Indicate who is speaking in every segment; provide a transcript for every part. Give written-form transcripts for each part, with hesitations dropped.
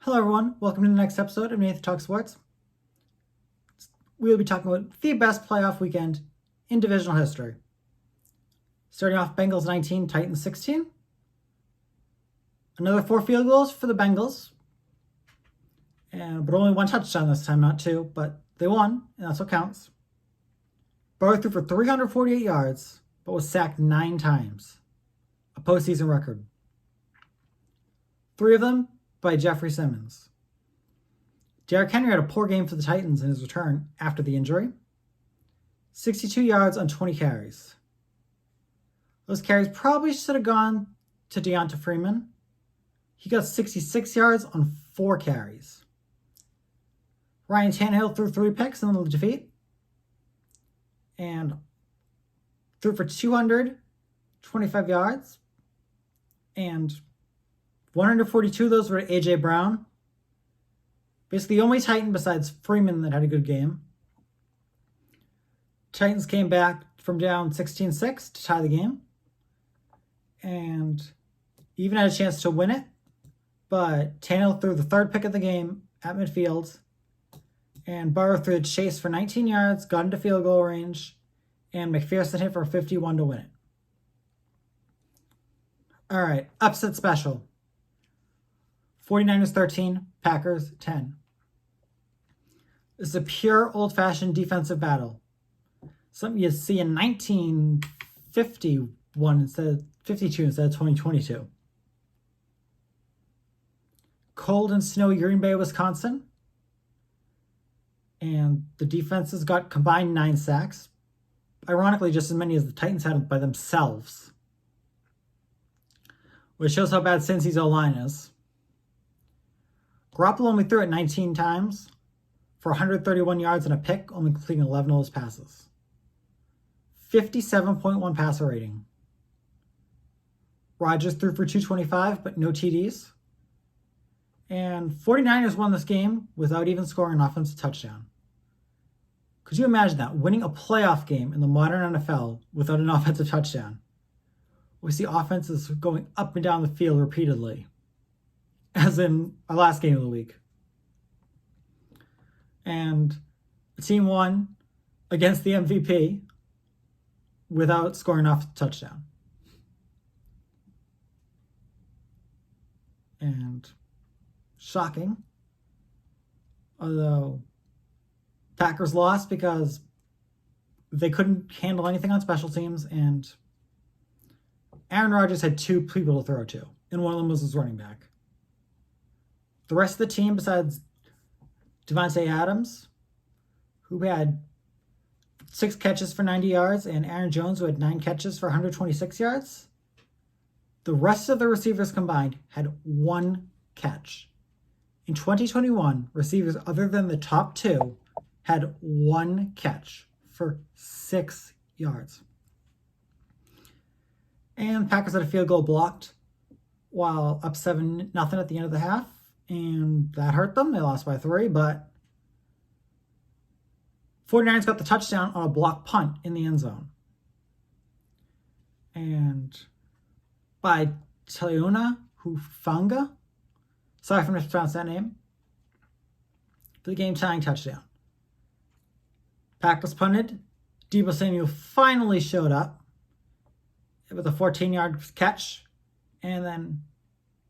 Speaker 1: Hello everyone, welcome to the next episode of Nathan Talk Sports. We will be talking about the best playoff weekend in divisional history. Starting off, Bengals 19, Titans 16. Another 4 field goals for the Bengals. But only 1 touchdown this time, not 2, but they won, and that's what counts. Burrow threw for 348 yards, but was sacked 9 times. A postseason record. 3 of them by Jeffrey Simmons. Derrick Henry had a poor game for the Titans in his return after the injury. 62 yards on 20 carries. Those carries probably should have gone to Deonta Freeman. He got 66 yards on 4 carries. Ryan Tannehill threw 3 picks in the defeat and threw for 225 yards, and 142 of those were to A.J. Brown. Basically, the only Titan besides Freeman that had a good game. Titans came back from down 16-6 to tie the game. And even had a chance to win it. But Tannehill threw the 3rd pick of the game at midfield. And Burrow threw a chase for 19 yards, got into field goal range. And McPherson hit for 51 to win it. All right, upset special. 49ers 13, Packers 10. This is a pure old-fashioned defensive battle. Something you'd see in 1951 instead of 52 instead of 2022. Cold and snowy Green Bay, Wisconsin. And the defenses got combined 9 sacks. Ironically, just as many as the Titans had by themselves. Which shows how bad Cincy's O-line is. Garoppolo only threw it 19 times for 131 yards and a pick, only completing 11 of those passes. 57.1 passer rating. Rodgers threw for 225, but no TDs. And 49ers won this game without even scoring an offensive touchdown. Could you imagine that? Winning a playoff game in the modern NFL without an offensive touchdown. We see offenses going up and down the field repeatedly. As in our last game of the week. And the team won against the MVP without scoring off a touchdown. And shocking. Although Packers lost because they couldn't handle anything on special teams, and Aaron Rodgers had 2 people to throw to, and one of them was his running back. The rest of the team, besides Devontae Adams, who had 6 catches for 90 yards, and Aaron Jones, who had 9 catches for 126 yards, the rest of the receivers combined had 1 catch. In 2021, receivers other than the top 2 had 1 catch for 6 yards. And Packers had a field goal blocked while up 7-0 at the end of the half. And that hurt them. They lost by 3, but 49ers got the touchdown on a blocked punt in the end zone. And by Taliona Hufanga, sorry if I mispronounced that name, for the game-tying touchdown. Packers punted. Deebo Samuel finally showed up with a 14-yard catch, and then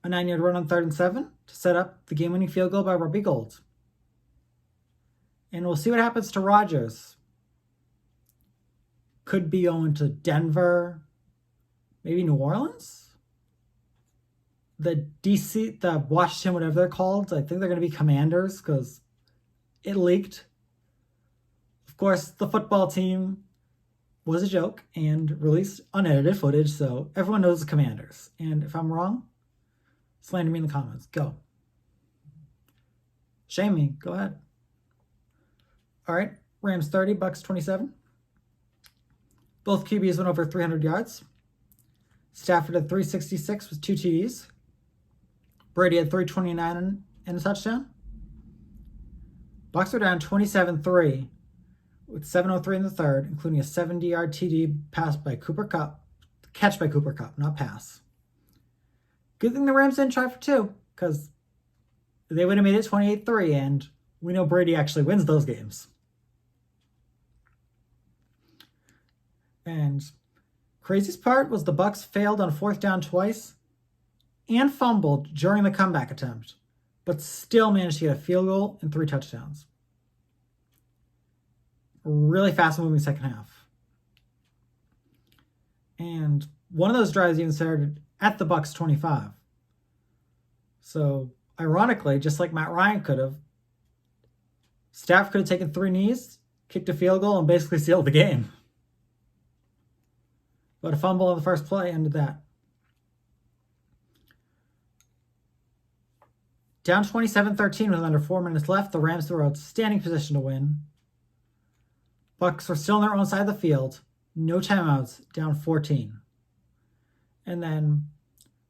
Speaker 1: a 9-yard run on 3rd and 7 to set up the game-winning field goal by Robbie Gould. And we'll see what happens to Rodgers. Could be going to Denver, maybe New Orleans? The DC, the Washington, whatever they're called, I think they're going to be Commanders because it leaked. Of course, the football team was a joke and released unedited footage, so everyone knows the Commanders. And if I'm wrong, slander me in the comments. Go. Shame me. Go ahead. All right. Rams 30, Bucs 27. Both QBs went over 300 yards. Stafford had 366 with 2 TDs. Brady had 329 and a touchdown. Bucs were down 27-3 with 7:03 in the 3rd, including a 70-yard TD pass by Cooper Kupp. Catch by Cooper Kupp, not pass. Good thing the Rams didn't try for 2, because they would have made it 28-3, and we know Brady actually wins those games. And craziest part was the Bucs failed on 4th down twice and fumbled during the comeback attempt, but still managed to get a field goal and 3 touchdowns. Really fast-moving second half. And one of those drives even started at the Bucs 25. So, ironically, just like Matt Ryan could have, Staff could have taken 3 knees, kicked a field goal, and basically sealed the game. But a fumble on the first play ended that. Down 27-13 with under 4 minutes left, the Rams were outstanding position to win. Bucs were still on their own side of the field. No timeouts, down 14. And then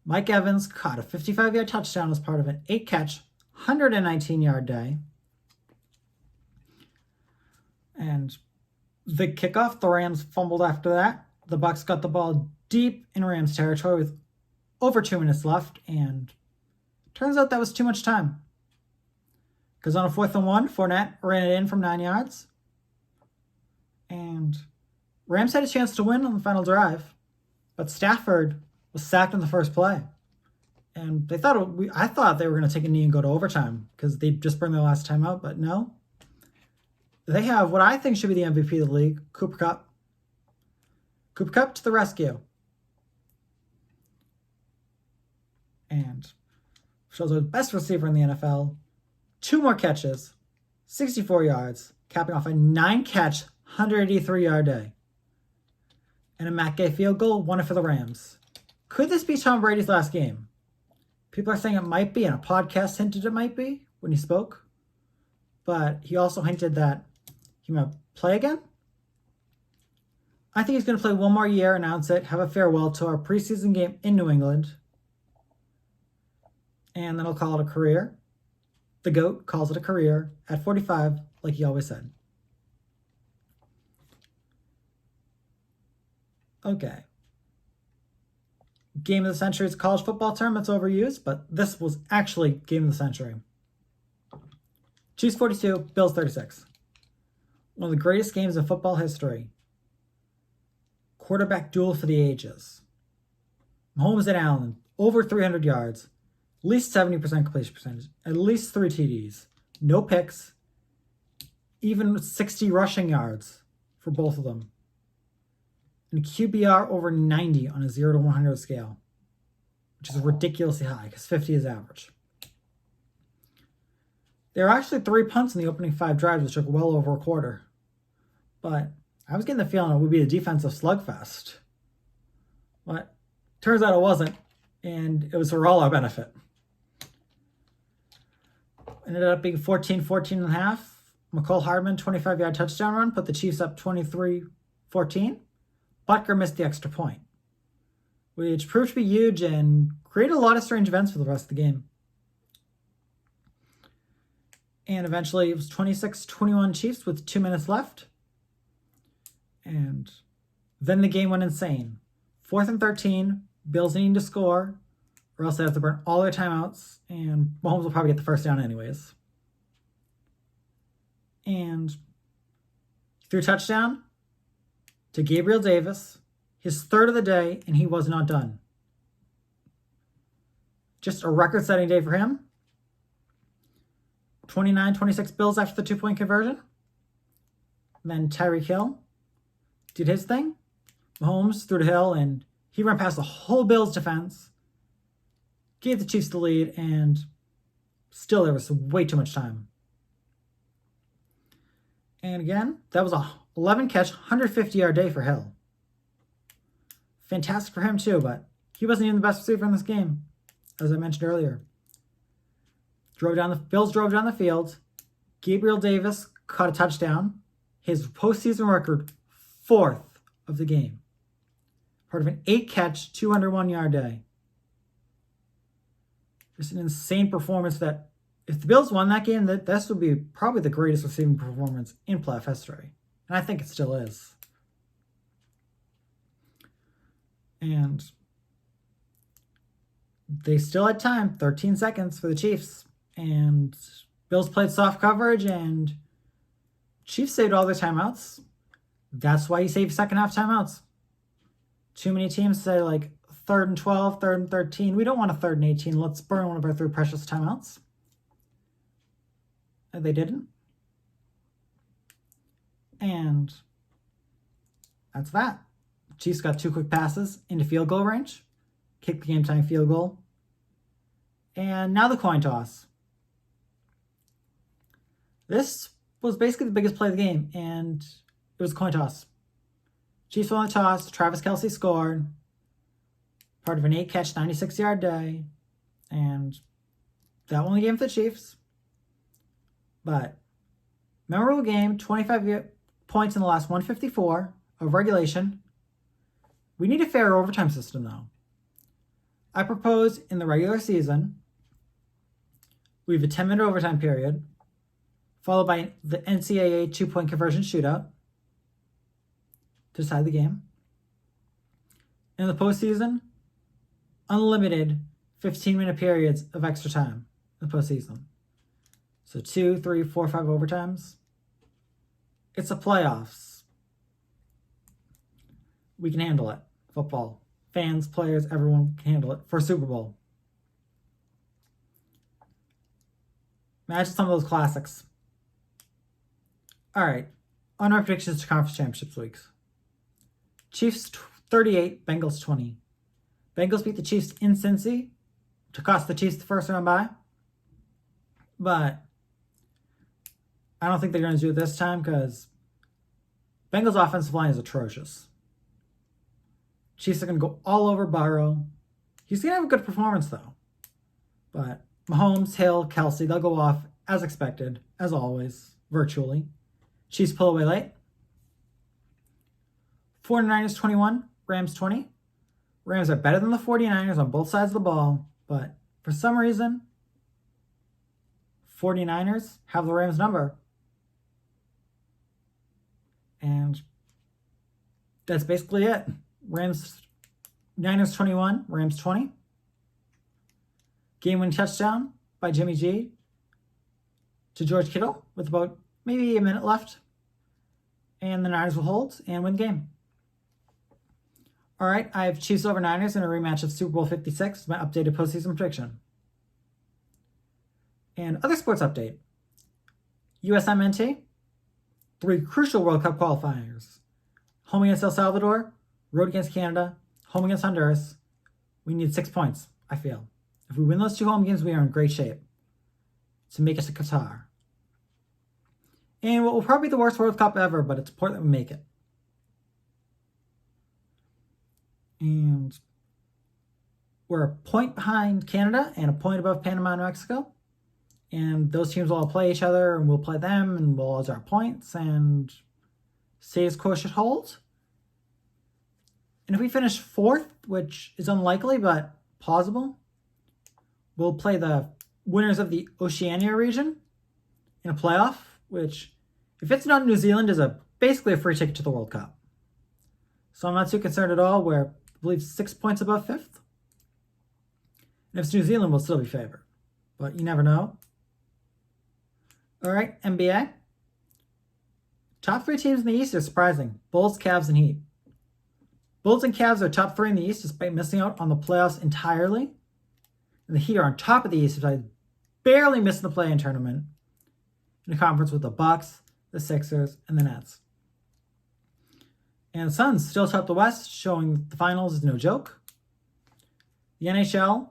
Speaker 1: Mike Evans caught a 55-yard touchdown as part of an 8-catch, 119-yard day. And the kickoff, the Rams fumbled after that. The Bucs got the ball deep in Rams territory with over 2 minutes left, and turns out that was too much time. Because on a 4th and 1, Fournette ran it in from 9 yards. And Rams had a chance to win on the final drive, but Stafford was sacked on the first play. And I thought they were going to take a knee and go to overtime because they just burned their last time out, but no. They have what I think should be the MVP of the league, Cooper Kupp. Cooper Kupp to the rescue. And shows the best receiver in the NFL. 2 more catches, 64 yards, capping off a 9-catch, 183-yard day. And a Matt Gay field goal, won it for the Rams. Could this be Tom Brady's last game? People are saying it might be, and a podcast hinted it might be when he spoke. But he also hinted that he might play again. I think he's going to play one more year, announce it, have a farewell to our preseason game in New England. And then he'll call it a career. The GOAT calls it a career at 45, like he always said. Okay. Game of the century is a college football term that's overused, but this was actually game of the century. Chiefs 42, Bills 36. One of the greatest games in football history. Quarterback duel for the ages. Mahomes and Allen, over 300 yards, at least 70% completion percentage, at least 3 TDs, no picks, even 60 rushing yards for both of them. And QBR over 90 on a 0 to 100 scale, which is ridiculously high because 50 is average. There were actually 3 punts in the opening 5 drives, which took well over a quarter. But I was getting the feeling it would be a defensive slugfest. But turns out it wasn't, and it was for all our benefit. Ended up being 14-14 and a half. McCole Hardman, 25-yard touchdown run, put the Chiefs up 23-14. Butker missed the extra point, which proved to be huge and created a lot of strange events for the rest of the game. And eventually it was 26-21 Chiefs with 2 minutes left. And then the game went insane. 4th and 13, Bills needing to score, or else they have to burn all their timeouts, and Mahomes will probably get the first down anyways. And threw a touchdown to Gabriel Davis, his 3rd of the day, and he was not done. Just a record-setting day for him. 29-26 Bills after the 2-point conversion. And then Tyreek Hill did his thing. Mahomes threw to Hill, and he ran past the whole Bills defense, gave the Chiefs the lead, and still there was way too much time. And again, that was a 11-catch, 150-yard day for Hill. Fantastic for him too, but he wasn't even the best receiver in this game, as I mentioned earlier. Bills drove down the field. Gabriel Davis caught a touchdown. His postseason record, 4th of the game. Part of an 8-catch, 201-yard day. Just an insane performance that, if the Bills won that game, this would be probably the greatest receiving performance in playoff history. And I think it still is. And they still had time, 13 seconds for the Chiefs. And Bills played soft coverage, and Chiefs saved all their timeouts. That's why you save second half timeouts. Too many teams say like 3rd and 12, 3rd and 13. We don't want a 3rd and 18. Let's burn one of our 3 precious timeouts. And they didn't. And that's that. Chiefs got 2 quick passes into field goal range. Kicked the game time field goal. And now the coin toss. This was basically the biggest play of the game, and it was a coin toss. Chiefs won the toss. Travis Kelce scored. Part of an 8-catch, 96-yard day. And that won the game for the Chiefs. But memorable game, 25 points in the last 154 of regulation. We need a fair overtime system, though. I propose in the regular season, we have a 10-minute overtime period, followed by the NCAA 2-point conversion shootout to decide the game. In the postseason, unlimited 15-minute periods of extra time in the postseason. So 2, 3, 4, 5 overtimes. It's the playoffs. We can handle it. Football. Fans, players, everyone can handle it for a Super Bowl. Imagine some of those classics. All right. On our predictions to conference championships weeks. Chiefs 38, Bengals 20. Bengals beat the Chiefs in Cincy to cost the Chiefs the first round bye. But I don't think they're going to do it this time because Bengals' offensive line is atrocious. Chiefs are going to go all over Burrow. He's going to have a good performance, though. But Mahomes, Hill, Kelce, they'll go off as expected, as always, virtually. Chiefs pull away late. 49ers 21, Rams 20. Rams are better than the 49ers on both sides of the ball, but for some reason, 49ers have the Rams number. And that's basically it. Niners 21, Rams 20. Game-winning touchdown by Jimmy G to George Kittle with about maybe a minute left. And the Niners will hold and win the game. All right, I have Chiefs over Niners in a rematch of Super Bowl 56, my updated postseason prediction. And other sports update. USMNT, 3 crucial World Cup qualifiers. Home against El Salvador, road against Canada, home against Honduras. We need 6 points, I feel. If we win those 2 home games, we are in great shape to make it to Qatar. And what will probably be the worst World Cup ever, but it's important that we make it. And we're a point behind Canada and a point above Panama and Mexico. And those teams will all play each other, and we'll play them, and we'll all our points, and status quo should hold. And if we finish 4th, which is unlikely but plausible, we'll play the winners of the Oceania region in a playoff, which, if it's not New Zealand, is basically a free ticket to the World Cup. So I'm not too concerned at all. We're, I believe, 6 points above 5th. And if it's New Zealand, we'll still be favored. But you never know. All right, NBA. Top 3 teams in the East are surprising. Bulls, Cavs, and Heat. Bulls and Cavs are top 3 in the East despite missing out on the playoffs entirely. And the Heat are on top of the East despite barely missing the play-in tournament in a conference with the Bucs, the Sixers, and the Nets. And the Suns still top the West, showing that the finals is no joke. The NHL,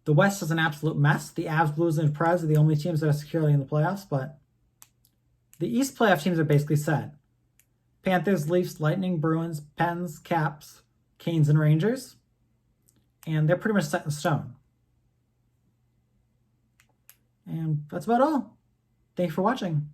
Speaker 1: the West is an absolute mess. The Avs, Blues, and Preds are the only teams that are securely in the playoffs, but the East playoff teams are basically set. Panthers, Leafs, Lightning, Bruins, Pens, Caps, Canes, and Rangers. And they're pretty much set in stone. And that's about all. Thanks for watching.